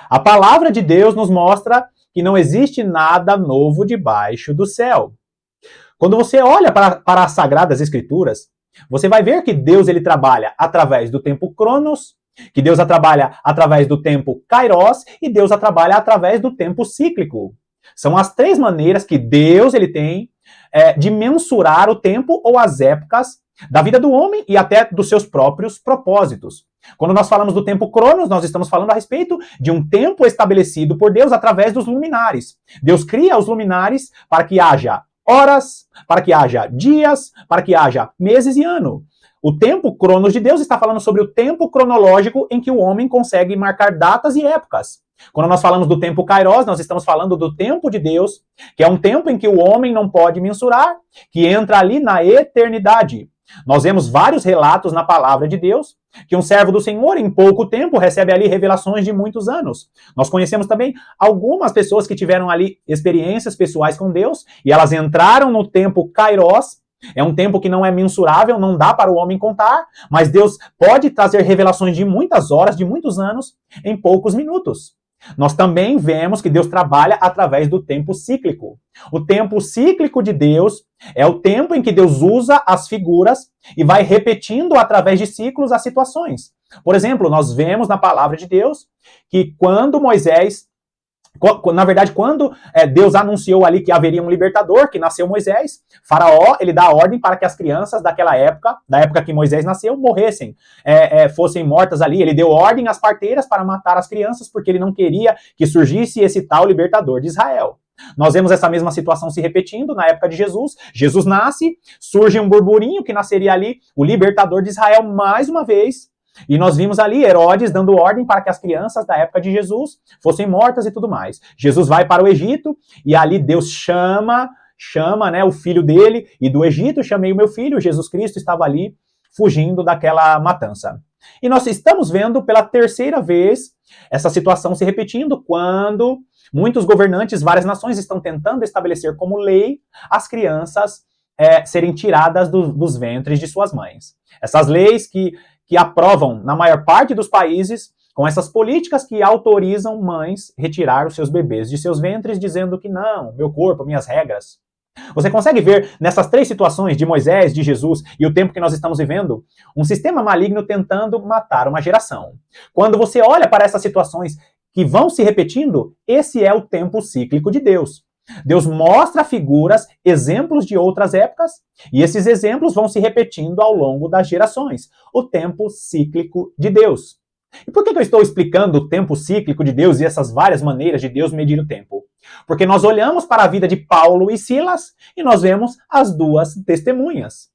A palavra de Deus nos mostra que não existe nada novo debaixo do céu. Quando você olha para as Sagradas Escrituras, você vai ver que Deus ele trabalha através do tempo Cronos, que Deus trabalha através do tempo Kairos e Deus trabalha através do tempo cíclico. São as três maneiras que Deus ele tem de mensurar o tempo ou as épocas da vida do homem e até dos seus próprios propósitos. Quando nós falamos do tempo Cronos, nós estamos falando a respeito de um tempo estabelecido por Deus através dos luminares. Deus cria os luminares para que haja horas, para que haja dias, para que haja meses e ano. O tempo Cronos de Deus está falando sobre o tempo cronológico em que o homem consegue marcar datas e épocas. Quando nós falamos do tempo Kairos, nós estamos falando do tempo de Deus, que é um tempo em que o homem não pode mensurar, que entra ali na eternidade. Nós vemos vários relatos na palavra de Deus, que um servo do Senhor, em pouco tempo, recebe ali revelações de muitos anos. Nós conhecemos também algumas pessoas que tiveram ali experiências pessoais com Deus, e elas entraram no tempo Kairos. É um tempo que não é mensurável, não dá para o homem contar, mas Deus pode trazer revelações de muitas horas, de muitos anos, em poucos minutos. Nós também vemos que Deus trabalha através do tempo cíclico. O tempo cíclico de Deus é o tempo em que Deus usa as figuras e vai repetindo através de ciclos as situações. Por exemplo, nós vemos na palavra de Deus que quando Deus anunciou ali que haveria um libertador, que nasceu Moisés, Faraó, ele dá a ordem para que as crianças daquela época, da época que Moisés nasceu, morressem, fossem mortas ali. Ele deu ordem às parteiras para matar as crianças, porque ele não queria que surgisse esse tal libertador de Israel. Nós vemos essa mesma situação se repetindo na época de Jesus. Jesus nasce, surge um burburinho que nasceria ali o libertador de Israel mais uma vez. E nós vimos ali Herodes dando ordem para que as crianças da época de Jesus fossem mortas e tudo mais. Jesus vai para o Egito e ali Deus chama o filho dele, e do Egito chamei o meu filho. Jesus Cristo estava ali fugindo daquela matança. E nós estamos vendo pela terceira vez essa situação se repetindo quando muitos governantes, várias nações estão tentando estabelecer como lei as crianças serem tiradas dos ventres de suas mães. Essas leis que aprovam, na maior parte dos países, com essas políticas que autorizam mães retirar os seus bebês de seus ventres, dizendo que não, meu corpo, minhas regras. Você consegue ver nessas três situações de Moisés, de Jesus e o tempo que nós estamos vivendo, um sistema maligno tentando matar uma geração. Quando você olha para essas situações que vão se repetindo, esse é o tempo cíclico de Deus. Deus mostra figuras, exemplos de outras épocas, e esses exemplos vão se repetindo ao longo das gerações. O tempo cíclico de Deus. E por que eu estou explicando o tempo cíclico de Deus e essas várias maneiras de Deus medir o tempo? Porque nós olhamos para a vida de Paulo e Silas e nós vemos as duas testemunhas.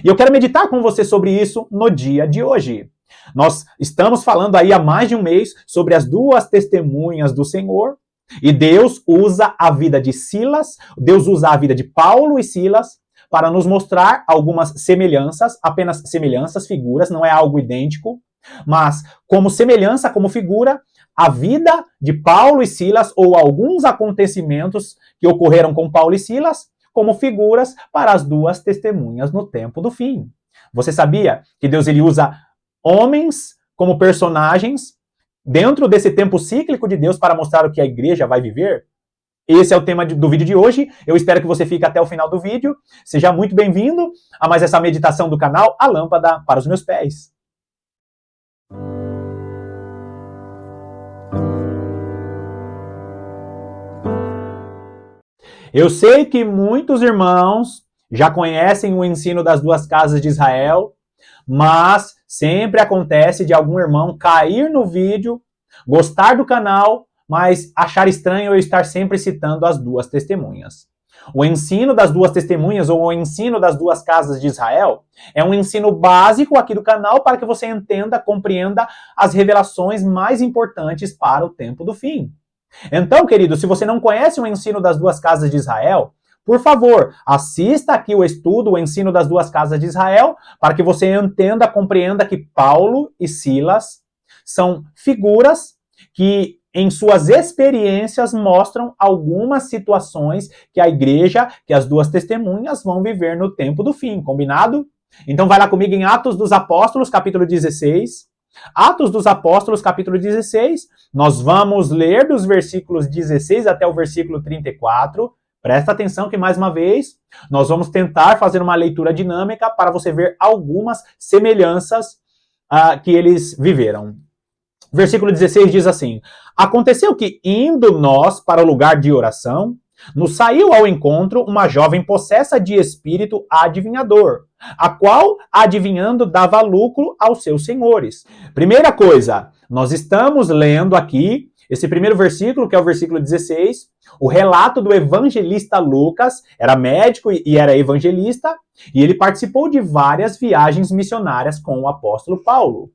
E eu quero meditar com você sobre isso no dia de hoje. Nós estamos falando aí há mais de um mês sobre as duas testemunhas do Senhor. E Deus usa a vida de Silas, Deus usa a vida de Paulo e Silas para nos mostrar algumas semelhanças, apenas semelhanças, figuras, não é algo idêntico, mas como semelhança, como figura, a vida de Paulo e Silas ou alguns acontecimentos que ocorreram com Paulo e Silas como figuras para as duas testemunhas no tempo do fim. Você sabia que Deus ele usa homens como personagens dentro desse tempo cíclico de Deus para mostrar o que a igreja vai viver? Esse é o tema do vídeo de hoje. Eu espero que você fique até o final do vídeo. Seja muito bem-vindo a mais essa meditação do canal A Lâmpada para os Meus Pés. Eu sei que muitos irmãos já conhecem o ensino das duas casas de Israel, mas sempre acontece de algum irmão cair no vídeo, gostar do canal, mas achar estranho eu estar sempre citando as duas testemunhas. O ensino das duas testemunhas ou o ensino das duas casas de Israel é um ensino básico aqui do canal para que você entenda, compreenda as revelações mais importantes para o tempo do fim. Então, querido, se você não conhece o ensino das duas casas de Israel, por favor, assista aqui o estudo, o ensino das duas casas de Israel, para que você entenda, compreenda que Paulo e Silas são figuras que, em suas experiências, mostram algumas situações que a igreja, que as duas testemunhas vão viver no tempo do fim, combinado? Então vai lá comigo em Atos dos Apóstolos, capítulo 16. Atos dos Apóstolos, capítulo 16, nós vamos ler dos versículos 16 até o versículo 34. Presta atenção que, mais uma vez, nós vamos tentar fazer uma leitura dinâmica para você ver algumas semelhanças que eles viveram. Versículo 16 diz assim: aconteceu que, indo nós para o lugar de oração, nos saiu ao encontro uma jovem possessa de espírito adivinhador, a qual, adivinhando, dava lucro aos seus senhores. Primeira coisa, nós estamos lendo aqui, esse primeiro versículo, que é o versículo 16, o relato do evangelista Lucas, era médico e era evangelista, e ele participou de várias viagens missionárias com o apóstolo Paulo.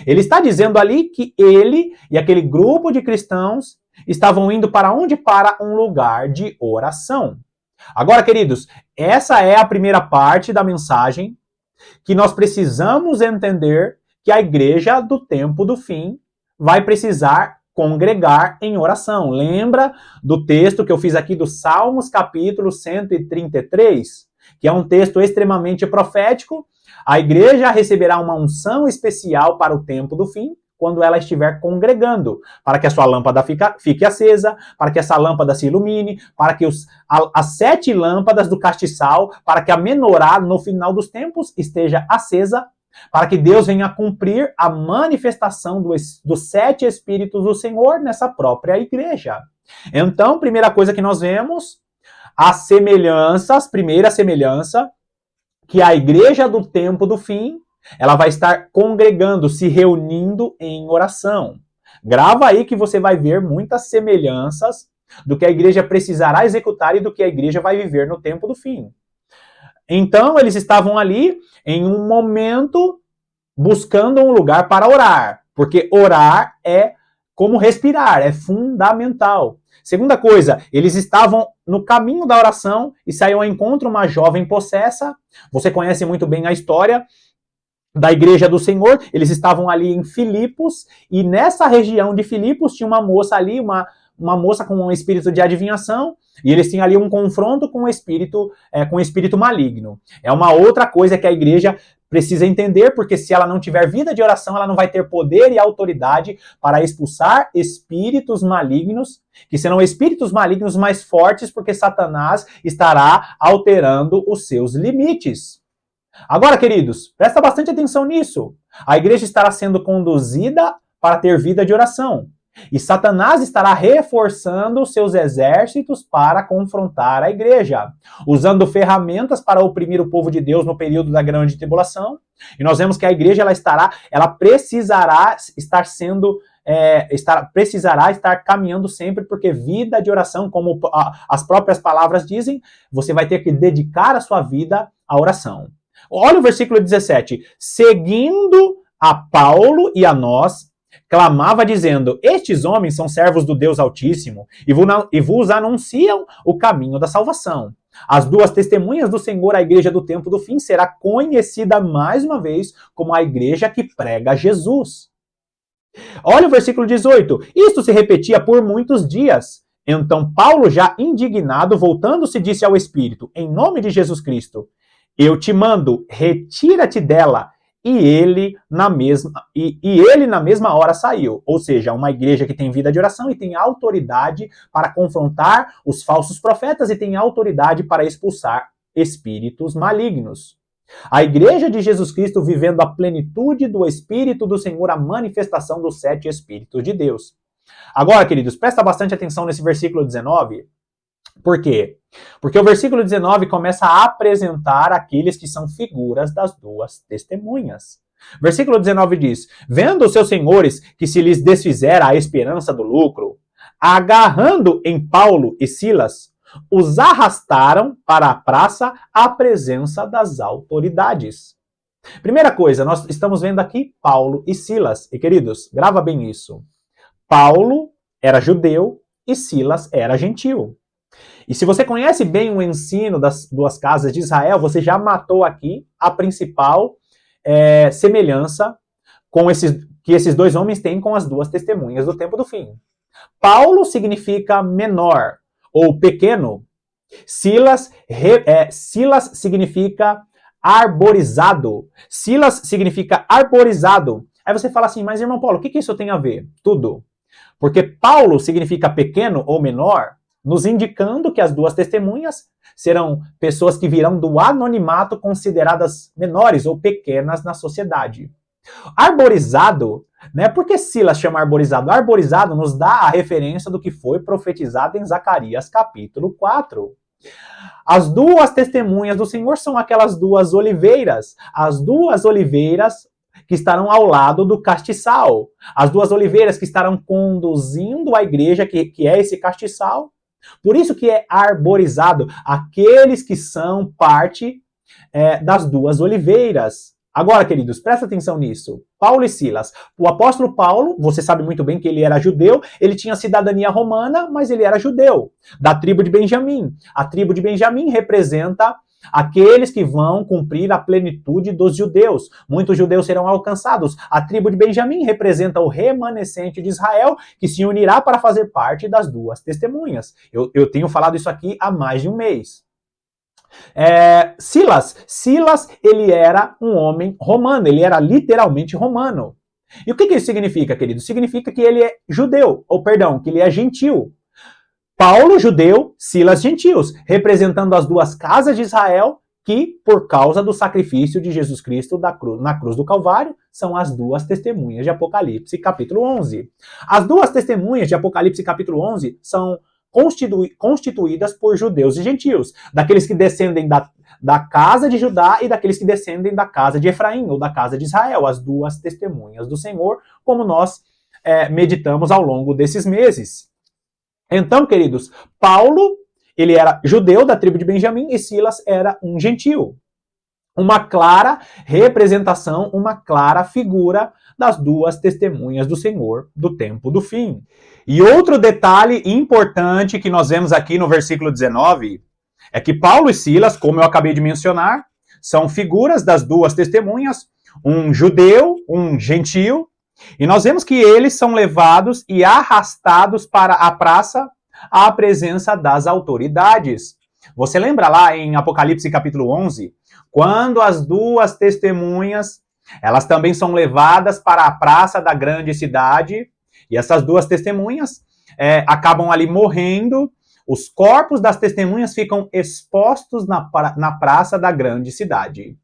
Ele está dizendo ali que ele e aquele grupo de cristãos estavam indo para onde? Para um lugar de oração. Agora, queridos, essa é a primeira parte da mensagem que nós precisamos entender que a igreja do tempo do fim vai precisar congregar em oração. Lembra do texto que eu fiz aqui do Salmos, capítulo 133, que é um texto extremamente profético. A igreja receberá uma unção especial para o tempo do fim, quando ela estiver congregando, para que a sua lâmpada fique acesa, para que essa lâmpada se ilumine, para que as 7 lâmpadas do castiçal, para que a menorá no final dos tempos esteja acesa, para que Deus venha cumprir a manifestação dos 7 Espíritos do Senhor nessa própria igreja. Então, primeira coisa que nós vemos, as semelhanças, primeira semelhança, que a igreja do tempo do fim, ela vai estar congregando, se reunindo em oração. Grava aí que você vai ver muitas semelhanças do que a igreja precisará executar e do que a igreja vai viver no tempo do fim. Então, eles estavam ali em um momento buscando um lugar para orar, porque orar é como respirar, é fundamental. Segunda coisa, eles estavam no caminho da oração e saiu ao encontro uma jovem possessa. Você conhece muito bem a história da igreja do Senhor. Eles estavam ali em Filipos e nessa região de Filipos tinha uma moça ali, uma moça com um espírito de adivinhação, e eles tinham ali um confronto com o espírito maligno. É uma outra coisa que a igreja precisa entender, porque se ela não tiver vida de oração, ela não vai ter poder e autoridade para expulsar espíritos malignos, que serão espíritos malignos mais fortes, porque Satanás estará alterando os seus limites. Agora, queridos, presta bastante atenção nisso. A igreja estará sendo conduzida para ter vida de oração. E Satanás estará reforçando seus exércitos para confrontar a igreja, usando ferramentas para oprimir o povo de Deus no período da grande tribulação. E nós vemos que a igreja ela precisará estar caminhando sempre, porque vida de oração, como as próprias palavras dizem, você vai ter que dedicar a sua vida à oração. Olha o versículo 17. Seguindo a Paulo e a nós, clamava dizendo: estes homens são servos do Deus Altíssimo e vos anunciam o caminho da salvação. As 2 testemunhas do Senhor, a igreja do tempo do fim, será conhecida mais uma vez como a igreja que prega Jesus. Olha o versículo 18. Isto se repetia por muitos dias. Então Paulo, já indignado, voltando-se, disse ao Espírito: em nome de Jesus Cristo, eu te mando, retira-te dela. E ele na mesma hora saiu. Ou seja, uma igreja que tem vida de oração e tem autoridade para confrontar os falsos profetas e tem autoridade para expulsar espíritos malignos. A igreja de Jesus Cristo vivendo a plenitude do Espírito do Senhor, a manifestação dos 7 Espíritos de Deus. Agora, queridos, presta bastante atenção nesse versículo 19. Por quê? Porque o versículo 19 começa a apresentar aqueles que são figuras das 2 testemunhas. Versículo 19 diz: vendo os seus senhores que se lhes desfizera a esperança do lucro, agarrando em Paulo e Silas, os arrastaram para a praça à presença das autoridades. Primeira coisa, nós estamos vendo aqui Paulo e Silas. E queridos, grava bem isso. Paulo era judeu e Silas era gentil. E se você conhece bem o ensino das 2 casas de Israel, você já matou aqui a principal semelhança que esses 2 homens têm com as 2 testemunhas do tempo do fim. Paulo significa menor ou pequeno. Silas significa arborizado. Silas significa arborizado. Aí você fala assim, mas irmão Paulo, o que isso tem a ver? Tudo. Porque Paulo significa pequeno ou menor, nos indicando que as duas testemunhas serão pessoas que virão do anonimato consideradas menores ou pequenas na sociedade. Arborizado, né? Por que Silas chama arborizado? Arborizado nos dá a referência do que foi profetizado em Zacarias capítulo 4. As duas testemunhas do Senhor são aquelas duas oliveiras. As duas oliveiras que estarão ao lado do castiçal. As duas oliveiras que estarão conduzindo a igreja, que é esse castiçal. Por isso que é arborizado, aqueles que são parte das duas oliveiras. Agora, queridos, presta atenção nisso. Paulo e Silas. O apóstolo Paulo, você sabe muito bem que ele era judeu, ele tinha cidadania romana, mas ele era judeu, da tribo de Benjamim. A tribo de Benjamim representa aqueles que vão cumprir a plenitude dos judeus. Muitos judeus serão alcançados. A tribo de Benjamim representa o remanescente de Israel, que se unirá para fazer parte das duas testemunhas. Eu tenho falado isso aqui há mais de um mês. Silas, ele era um homem romano, ele era literalmente romano. E o que isso significa, querido? Significa que ele é judeu, que ele é gentil. Paulo, judeu, Silas, gentios, representando as duas casas de Israel, que, por causa do sacrifício de Jesus Cristo na cruz do Calvário, são as duas testemunhas de Apocalipse, capítulo 11. As duas testemunhas de Apocalipse, capítulo 11, são constituídas por judeus e gentios, daqueles que descendem da casa de Judá e daqueles que descendem da casa de Efraim, ou da casa de Israel, as duas testemunhas do Senhor, como nós meditamos ao longo desses meses. Então, queridos, Paulo, ele era judeu da tribo de Benjamim e Silas era um gentio. Uma clara representação, uma clara figura das duas testemunhas do Senhor do tempo do fim. E outro detalhe importante que nós vemos aqui no versículo 19 é que Paulo e Silas, como eu acabei de mencionar, são figuras das duas testemunhas, um judeu, um gentio, e nós vemos que eles são levados e arrastados para a praça à presença das autoridades. Você lembra lá em Apocalipse capítulo 11, quando as duas testemunhas, elas também são levadas para a praça da grande cidade, e essas duas testemunhas acabam ali morrendo, os corpos das testemunhas ficam expostos na praça da grande cidade.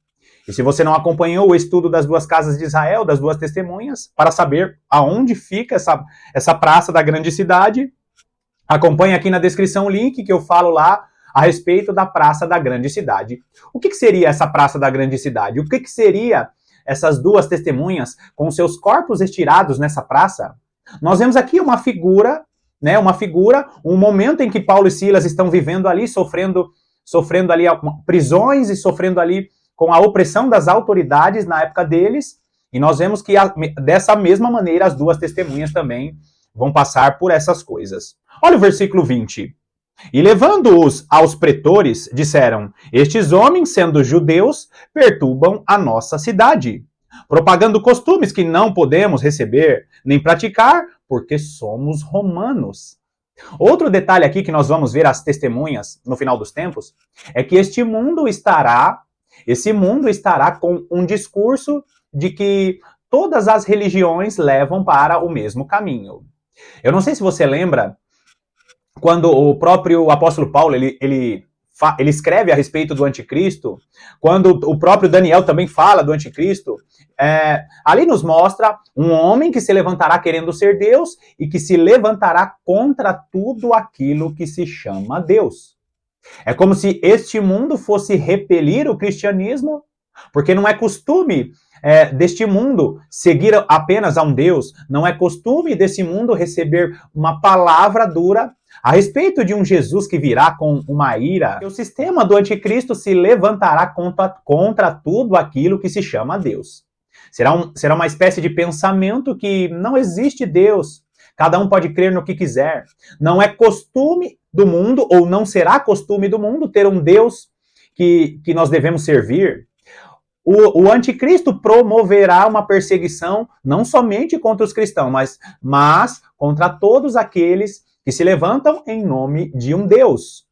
E se você não acompanhou o estudo das duas casas de Israel, das duas testemunhas, para saber aonde fica essa praça da grande cidade, acompanhe aqui na descrição o link que eu falo lá a respeito da praça da grande cidade. O que seria essa praça da grande cidade? O que seria essas duas testemunhas com seus corpos estirados nessa praça? Nós vemos aqui uma figura, um momento em que Paulo e Silas estão vivendo ali, sofrendo ali prisões e sofrendo ali com a opressão das autoridades na época deles, e nós vemos que dessa mesma maneira as duas testemunhas também vão passar por essas coisas. Olha o versículo 20. E levando-os aos pretores, disseram: estes homens, sendo judeus, perturbam a nossa cidade, propagando costumes que não podemos receber nem praticar, porque somos romanos. Outro detalhe aqui que nós vamos ver as testemunhas no final dos tempos, é que esse mundo estará com um discurso de que todas as religiões levam para o mesmo caminho. Eu não sei se você lembra, quando o próprio apóstolo Paulo, ele escreve a respeito do anticristo, quando o próprio Daniel também fala do anticristo, ali nos mostra um homem que se levantará querendo ser Deus e que se levantará contra tudo aquilo que se chama Deus. É como se este mundo fosse repelir o cristianismo, porque não é costume deste mundo seguir apenas a um Deus, não é costume desse mundo receber uma palavra dura a respeito de um Jesus que virá com uma ira. O sistema do anticristo se levantará contra tudo aquilo que se chama Deus. Será uma espécie de pensamento que não existe Deus, cada um pode crer no que quiser. Não é costume do mundo, ou não será costume do mundo, ter um Deus que nós devemos servir. O anticristo promoverá uma perseguição não somente contra os cristãos, mas contra todos aqueles que se levantam em nome de um Deus.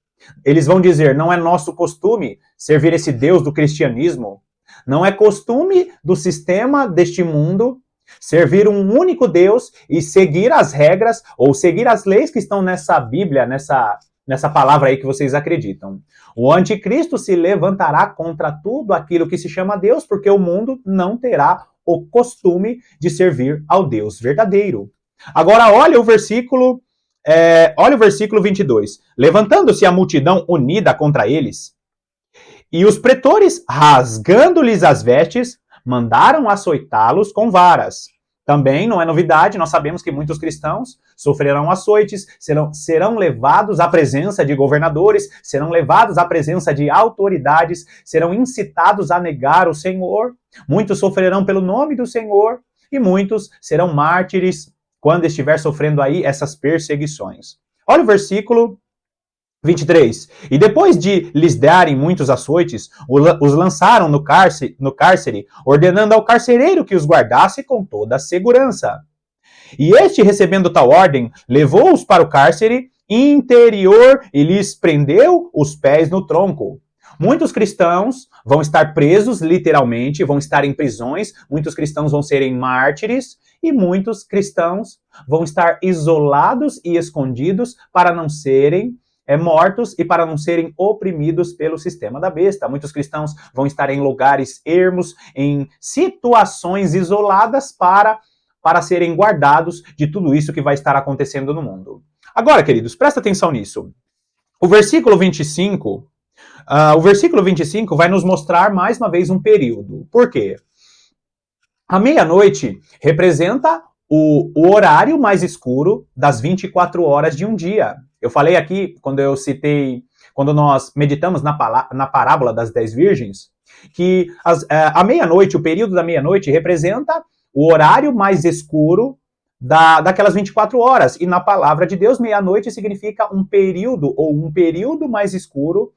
Eles vão dizer: não é nosso costume servir esse Deus do cristianismo, não é costume do sistema deste mundo Servir um único Deus e seguir as regras ou seguir as leis que estão nessa Bíblia, nessa palavra aí que vocês acreditam. O anticristo se levantará contra tudo aquilo que se chama Deus, porque o mundo não terá o costume de servir ao Deus verdadeiro. Agora olha o versículo 22. Levantando-se a multidão unida contra eles, e os pretores, rasgando-lhes as vestes, mandaram açoitá-los com varas. Também não é novidade, nós sabemos que muitos cristãos sofrerão açoites, serão levados à presença de governadores, serão levados à presença de autoridades, serão incitados a negar o Senhor. Muitos sofrerão pelo nome do Senhor e muitos serão mártires quando estiver sofrendo aí essas perseguições. Olha o versículo 23. E depois de lhes darem muitos açoites, os lançaram no cárcere, ordenando ao carcereiro que os guardasse com toda a segurança. E este, recebendo tal ordem, levou-os para o cárcere interior e lhes prendeu os pés no tronco. Muitos cristãos vão estar presos, literalmente, vão estar em prisões, muitos cristãos vão serem mártires, e muitos cristãos vão estar isolados e escondidos para não serem mortos e para não serem oprimidos pelo sistema da besta. Muitos cristãos vão estar em lugares ermos, em situações isoladas para serem guardados de tudo isso que vai estar acontecendo no mundo. Agora, queridos, presta atenção nisso. O versículo 25 vai nos mostrar mais uma vez um período. Por quê? A meia-noite representa o horário mais escuro das 24 horas de um dia. Eu falei aqui, quando nós meditamos na parábola das 10 virgens, que a meia-noite, o período da meia-noite, representa o horário mais escuro daquelas 24 horas. E na palavra de Deus, meia-noite significa um período, ou um período mais escuro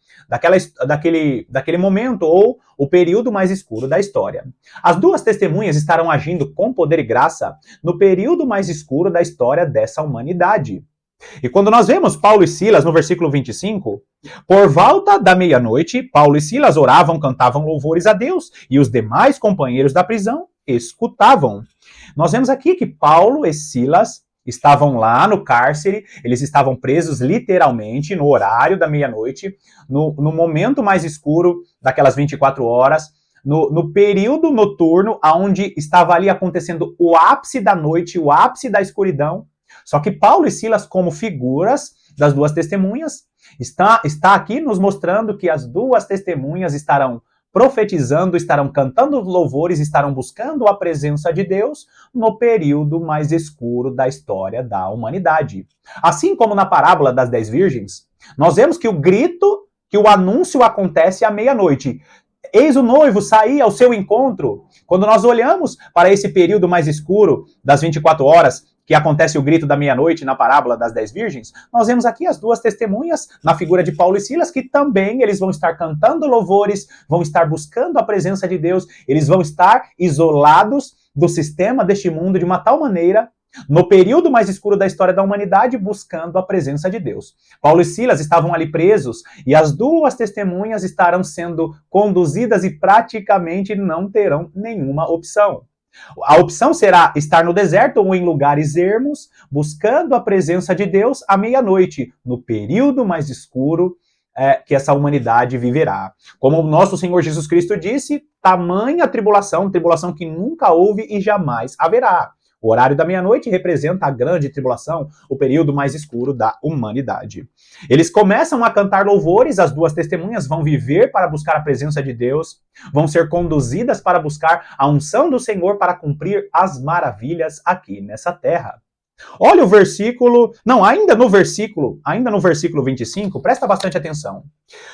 daquele momento, ou o período mais escuro da história. As duas testemunhas estarão agindo com poder e graça no período mais escuro da história dessa humanidade. E quando nós vemos Paulo e Silas no versículo 25, por volta da meia-noite, Paulo e Silas oravam, cantavam louvores a Deus, e os demais companheiros da prisão escutavam. Nós vemos aqui que Paulo e Silas estavam lá no cárcere, eles estavam presos literalmente no horário da meia-noite, no momento mais escuro daquelas 24 horas, no período noturno, onde estava ali acontecendo o ápice da noite, o ápice da escuridão. Só que Paulo e Silas, como figuras das duas testemunhas, está aqui nos mostrando que as duas testemunhas estarão profetizando, estarão cantando louvores, estarão buscando a presença de Deus no período mais escuro da história da humanidade. Assim como na parábola das 10 virgens, nós vemos que o anúncio acontece à meia-noite. Eis o noivo sair ao seu encontro. Quando nós olhamos para esse período mais escuro das 24 horas, que acontece o grito da meia-noite na parábola das 10 virgens, nós vemos aqui as duas testemunhas na figura de Paulo e Silas, que também eles vão estar cantando louvores, vão estar buscando a presença de Deus, eles vão estar isolados do sistema deste mundo de uma tal maneira, no período mais escuro da história da humanidade, buscando a presença de Deus. Paulo e Silas estavam ali presos e as duas testemunhas estarão sendo conduzidas e praticamente não terão nenhuma opção. A opção será estar no deserto ou em lugares ermos, buscando a presença de Deus à meia-noite, no período mais escuro que essa humanidade viverá. Como o nosso Senhor Jesus Cristo disse, tamanha tribulação que nunca houve e jamais haverá. O horário da meia-noite representa a grande tribulação, o período mais escuro da humanidade. Eles começam a cantar louvores, as duas testemunhas vão viver para buscar a presença de Deus, vão ser conduzidas para buscar a unção do Senhor para cumprir as maravilhas aqui nessa terra. Olha o versículo, ainda no versículo 25, presta bastante atenção.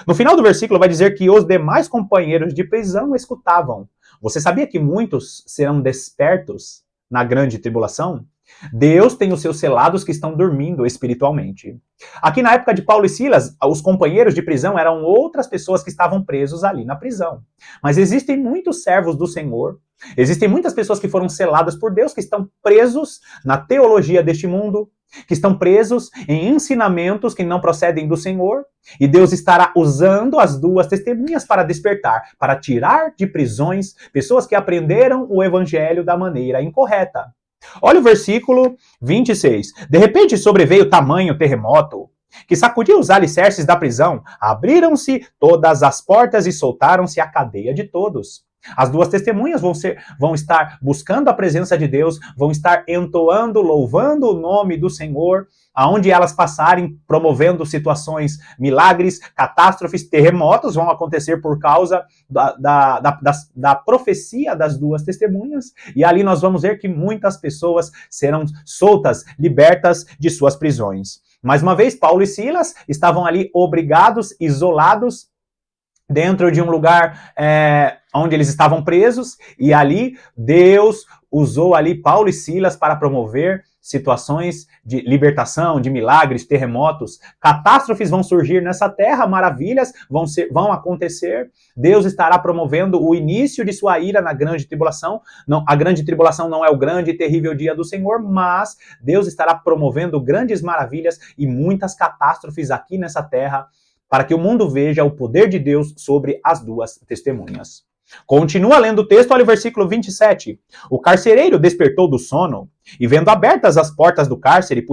No final do versículo vai dizer que os demais companheiros de prisão escutavam. Você sabia que muitos serão despertos na grande tribulação? Deus tem os seus selados que estão dormindo espiritualmente. Aqui na época de Paulo e Silas, os companheiros de prisão eram outras pessoas que estavam presos ali na prisão. Mas existem muitos servos do Senhor, existem muitas pessoas que foram seladas por Deus, que estão presos na teologia deste mundo, que estão presos em ensinamentos que não procedem do Senhor, e Deus estará usando as duas testemunhas para despertar, para tirar de prisões pessoas que aprenderam o evangelho da maneira incorreta. Olha o versículo 26. De repente sobreveio tamanho terremoto que sacudiu os alicerces da prisão, abriram-se todas as portas e soltaram-se a cadeia de todos. As duas testemunhas vão estar buscando a presença de Deus, vão estar entoando, louvando o nome do Senhor, aonde elas passarem, promovendo situações, milagres, catástrofes, terremotos vão acontecer por causa da profecia das duas testemunhas. E ali nós vamos ver que muitas pessoas serão soltas, libertas de suas prisões. Mais uma vez, Paulo e Silas estavam ali obrigados, isolados, dentro de um lugar onde eles estavam presos, e ali Deus usou ali Paulo e Silas para promover situações de libertação, de milagres, terremotos, catástrofes vão surgir nessa terra, maravilhas vão acontecer, Deus estará promovendo o início de sua ira na grande tribulação. Não, a grande tribulação não é o grande e terrível dia do Senhor, mas Deus estará promovendo grandes maravilhas e muitas catástrofes aqui nessa terra, para que o mundo veja o poder de Deus sobre as duas testemunhas. Continua lendo o texto, olha o versículo 27. O carcereiro despertou do sono e, vendo abertas as portas do cárcere,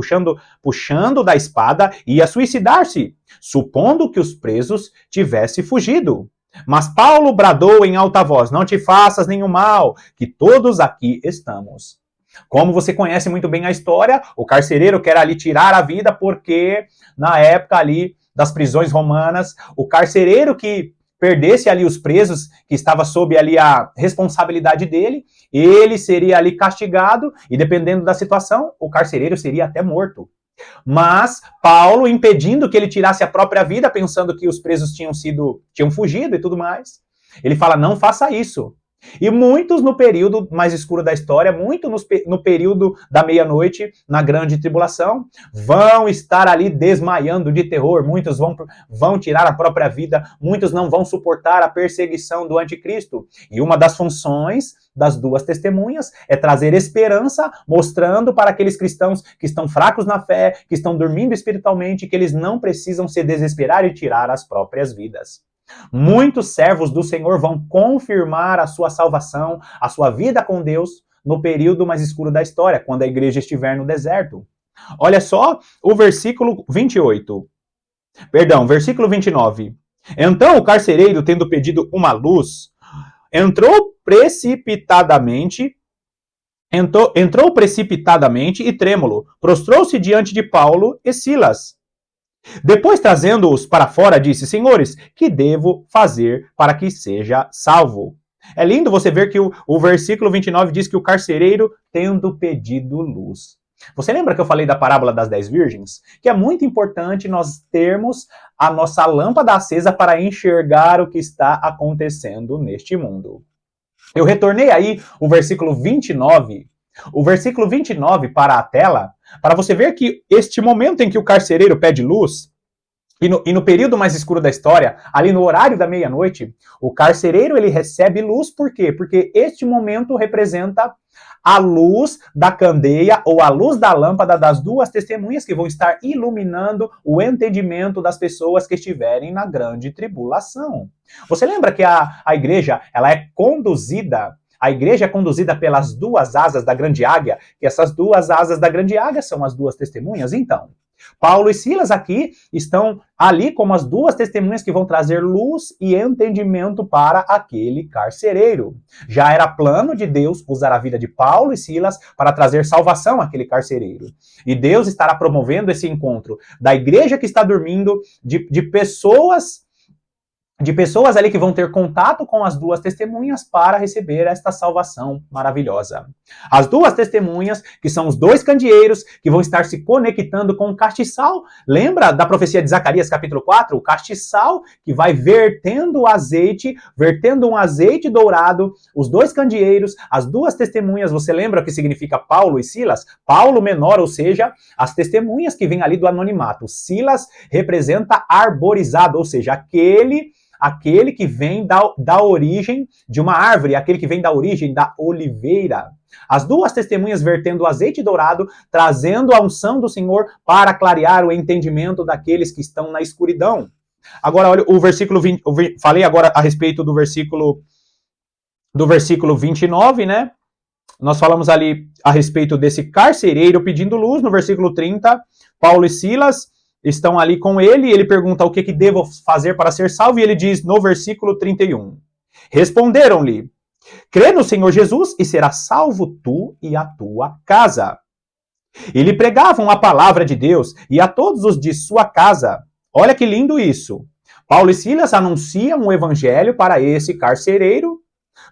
puxando da espada, ia suicidar-se, supondo que os presos tivessem fugido. Mas Paulo bradou em alta voz: não te faças nenhum mal, que todos aqui estamos. Como você conhece muito bem a história, o carcereiro quer ali tirar a vida porque, na época ali das prisões romanas, o carcereiro que perdesse ali os presos, que estava sob ali a responsabilidade dele, ele seria ali castigado, e dependendo da situação, o carcereiro seria até morto. Mas Paulo, impedindo que ele tirasse a própria vida, pensando que os presos tinham fugido e tudo mais, ele fala: não faça isso. E muitos no período mais escuro da história, muito no período da meia-noite, na grande tribulação, vão estar ali desmaiando de terror, muitos vão tirar a própria vida, muitos não vão suportar a perseguição do anticristo. E uma das funções das duas testemunhas é trazer esperança, mostrando para aqueles cristãos que estão fracos na fé, que estão dormindo espiritualmente, que eles não precisam se desesperar e tirar as próprias vidas. Muitos servos do Senhor vão confirmar a sua salvação, a sua vida com Deus, no período mais escuro da história, quando a igreja estiver no deserto. Olha só o versículo 28. Perdão, versículo 29. Então o carcereiro, tendo pedido uma luz, entrou precipitadamente e trêmulo, prostrou-se diante de Paulo e Silas. Depois, trazendo-os para fora, disse: senhores, que devo fazer para que seja salvo? É lindo você ver que o versículo 29 diz que o carcereiro, tendo pedido luz. Você lembra que eu falei da parábola das 10 virgens? Que é muito importante nós termos a nossa lâmpada acesa para enxergar o que está acontecendo neste mundo. Eu retornei aí o versículo 29 para a tela, para você ver que este momento em que o carcereiro pede luz, e no período mais escuro da história, ali no horário da meia-noite, o carcereiro ele recebe luz, por quê? Porque este momento representa a luz da candeia ou a luz da lâmpada das duas testemunhas que vão estar iluminando o entendimento das pessoas que estiverem na grande tribulação. Você lembra que a igreja é conduzida pelas duas asas da grande águia, que essas duas asas da grande águia são as duas testemunhas? Então, Paulo e Silas aqui estão ali como as duas testemunhas que vão trazer luz e entendimento para aquele carcereiro. Já era plano de Deus usar a vida de Paulo e Silas para trazer salvação àquele carcereiro. E Deus estará promovendo esse encontro da igreja que está dormindo, de pessoas ali que vão ter contato com as duas testemunhas para receber esta salvação maravilhosa. As duas testemunhas, que são os dois candeeiros, que vão estar se conectando com o castiçal. Lembra da profecia de Zacarias, capítulo 4? O castiçal que vai vertendo um azeite dourado, os dois candeeiros, as duas testemunhas. Você lembra o que significa Paulo e Silas? Paulo menor, ou seja, as testemunhas que vêm ali do anonimato. Silas representa arborizado, ou seja, aquele que vem da origem de uma árvore, aquele que vem da origem da oliveira. As duas testemunhas vertendo o azeite dourado, trazendo a unção do Senhor para clarear o entendimento daqueles que estão na escuridão. Agora, olha o versículo 20, falei agora a respeito do versículo 29, né? Nós falamos ali a respeito desse carcereiro pedindo luz. No versículo 30, Paulo e Silas estão ali com ele, e ele pergunta o que devo fazer para ser salvo, e ele diz no versículo 31, responderam-lhe, crê no Senhor Jesus e serás salvo tu e a tua casa. E lhe pregavam a palavra de Deus e a todos os de sua casa. Olha que lindo isso. Paulo e Silas anunciam o evangelho para esse carcereiro,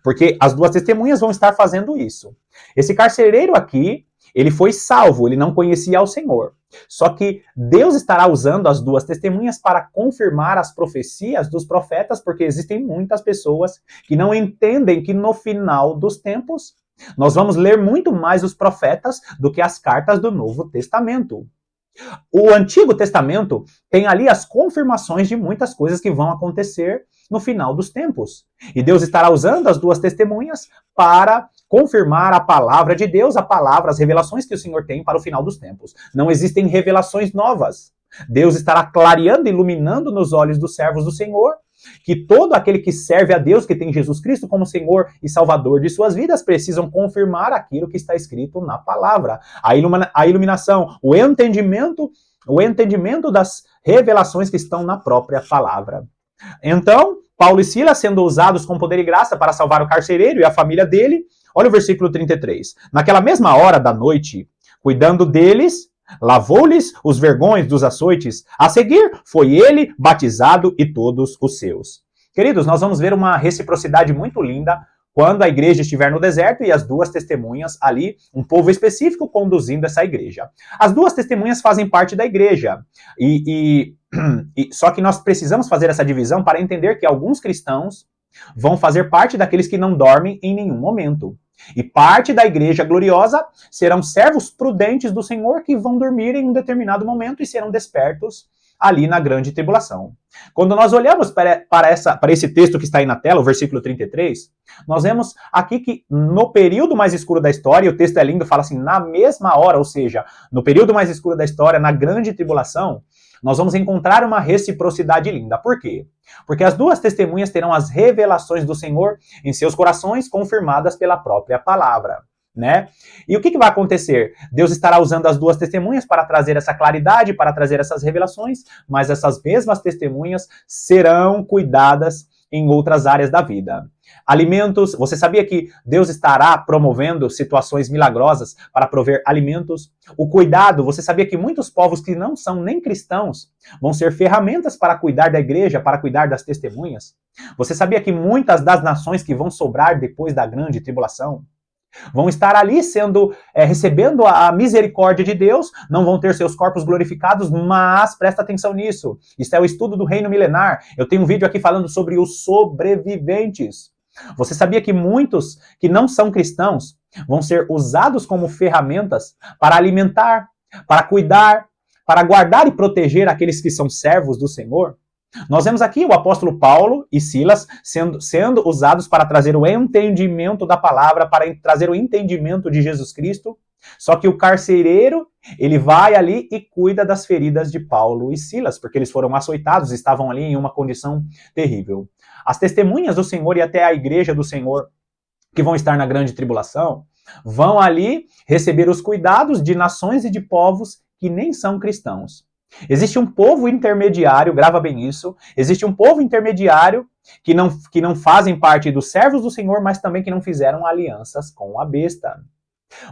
porque as duas testemunhas vão estar fazendo isso. Esse carcereiro aqui, ele foi salvo, ele não conhecia o Senhor. Só que Deus estará usando as duas testemunhas para confirmar as profecias dos profetas, porque existem muitas pessoas que não entendem que no final dos tempos nós vamos ler muito mais os profetas do que as cartas do Novo Testamento. O Antigo Testamento tem ali as confirmações de muitas coisas que vão acontecer no final dos tempos. E Deus estará usando as duas testemunhas para confirmar a palavra de Deus, a palavra, as revelações que o Senhor tem para o final dos tempos. Não existem revelações novas. Deus estará clareando, iluminando nos olhos dos servos do Senhor, que todo aquele que serve a Deus, que tem Jesus Cristo como Senhor e Salvador de suas vidas, precisam confirmar aquilo que está escrito na palavra. A iluminação, o entendimento das revelações que estão na própria palavra. Então, Paulo e Silas, sendo usados com poder e graça para salvar o carcereiro e a família dele, olha o versículo 33. Naquela mesma hora da noite, cuidando deles, lavou-lhes os vergões dos açoites. A seguir, foi ele batizado e todos os seus. Queridos, nós vamos ver uma reciprocidade muito linda quando a igreja estiver no deserto e as duas testemunhas ali, um povo específico conduzindo essa igreja. As duas testemunhas fazem parte da igreja. Só que nós precisamos fazer essa divisão para entender que alguns cristãos vão fazer parte daqueles que não dormem em nenhum momento. E parte da igreja gloriosa serão servos prudentes do Senhor que vão dormir em um determinado momento e serão despertos ali na grande tribulação. Quando nós olhamos para esse texto que está aí na tela, o versículo 33, nós vemos aqui que no período mais escuro da história, e o texto é lindo, fala assim, na mesma hora, ou seja, no período mais escuro da história, na grande tribulação, nós vamos encontrar uma reciprocidade linda. Por quê? Porque as duas testemunhas terão as revelações do Senhor em seus corações, confirmadas pela própria palavra, né? E o que vai acontecer? Deus estará usando as duas testemunhas para trazer essa claridade, para trazer essas revelações, mas essas mesmas testemunhas serão cuidadas em outras áreas da vida. Alimentos, você sabia que Deus estará promovendo situações milagrosas para prover alimentos? O cuidado, você sabia que muitos povos que não são nem cristãos vão ser ferramentas para cuidar da igreja, para cuidar das testemunhas? Você sabia que muitas das nações que vão sobrar depois da grande tribulação vão estar ali recebendo a misericórdia de Deus, não vão ter seus corpos glorificados, mas presta atenção nisso. Isso é o estudo do reino milenar. Eu tenho um vídeo aqui falando sobre os sobreviventes. Você sabia que muitos que não são cristãos vão ser usados como ferramentas para alimentar, para cuidar, para guardar e proteger aqueles que são servos do Senhor? Nós vemos aqui o apóstolo Paulo e Silas sendo usados para trazer o entendimento da palavra, para trazer o entendimento de Jesus Cristo. Só que o carcereiro, ele vai ali e cuida das feridas de Paulo e Silas, porque eles foram açoitados, estavam ali em uma condição terrível. As testemunhas do Senhor e até a igreja do Senhor, que vão estar na grande tribulação, vão ali receber os cuidados de nações e de povos que nem são cristãos. Existe um povo intermediário, grava bem isso, existe um povo intermediário que não fazem parte dos servos do Senhor, mas também que não fizeram alianças com a besta.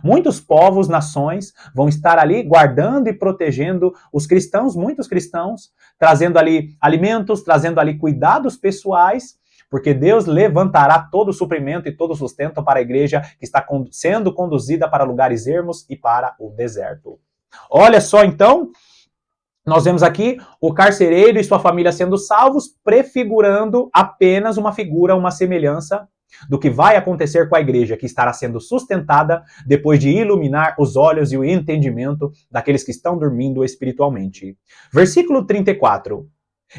Muitos povos, nações, vão estar ali guardando e protegendo os cristãos, muitos cristãos, trazendo ali alimentos, trazendo ali cuidados pessoais, porque Deus levantará todo o suprimento e todo o sustento para a igreja que está sendo conduzida para lugares ermos e para o deserto. Olha só então, nós vemos aqui o carcereiro e sua família sendo salvos, prefigurando apenas uma figura, uma semelhança do que vai acontecer com a igreja, que estará sendo sustentada depois de iluminar os olhos e o entendimento daqueles que estão dormindo espiritualmente. Versículo 34.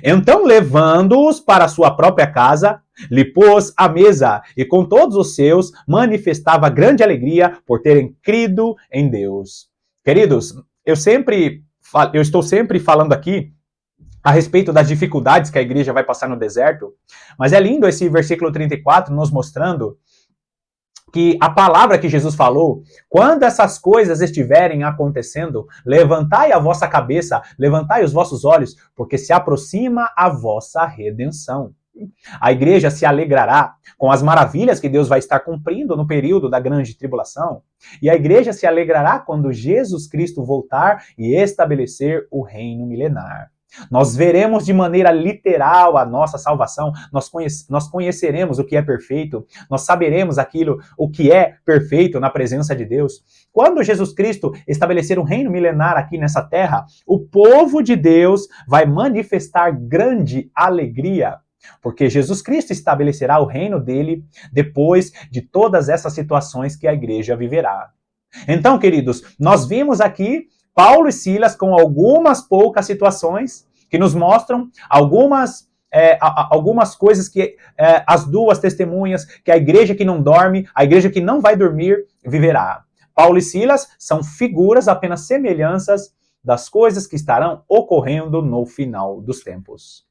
Então, levando-os para sua própria casa, lhe pôs à mesa e com todos os seus manifestava grande alegria por terem crido em Deus. Queridos, eu estou sempre falando aqui a respeito das dificuldades que a igreja vai passar no deserto, mas é lindo esse versículo 34 nos mostrando que a palavra que Jesus falou, quando essas coisas estiverem acontecendo, levantai a vossa cabeça, levantai os vossos olhos, porque se aproxima a vossa redenção. A igreja se alegrará com as maravilhas que Deus vai estar cumprindo no período da grande tribulação, e a igreja se alegrará quando Jesus Cristo voltar e estabelecer o reino milenar. Nós veremos de maneira literal a nossa salvação, nós conheceremos o que é perfeito, nós saberemos o que é perfeito na presença de Deus. Quando Jesus Cristo estabelecer um reino milenar aqui nessa terra, o povo de Deus vai manifestar grande alegria, porque Jesus Cristo estabelecerá o reino dele depois de todas essas situações que a igreja viverá. Então, queridos, nós vimos aqui Paulo e Silas com algumas poucas situações que nos mostram algumas coisas que as duas testemunhas, que a igreja que não dorme, a igreja que não vai dormir, viverá. Paulo e Silas são figuras, apenas semelhanças das coisas que estarão ocorrendo no final dos tempos.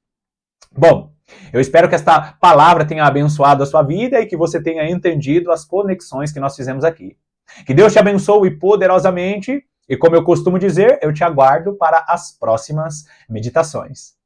Bom, eu espero que esta palavra tenha abençoado a sua vida e que você tenha entendido as conexões que nós fizemos aqui. Que Deus te abençoe poderosamente e, como eu costumo dizer, eu te aguardo para as próximas meditações.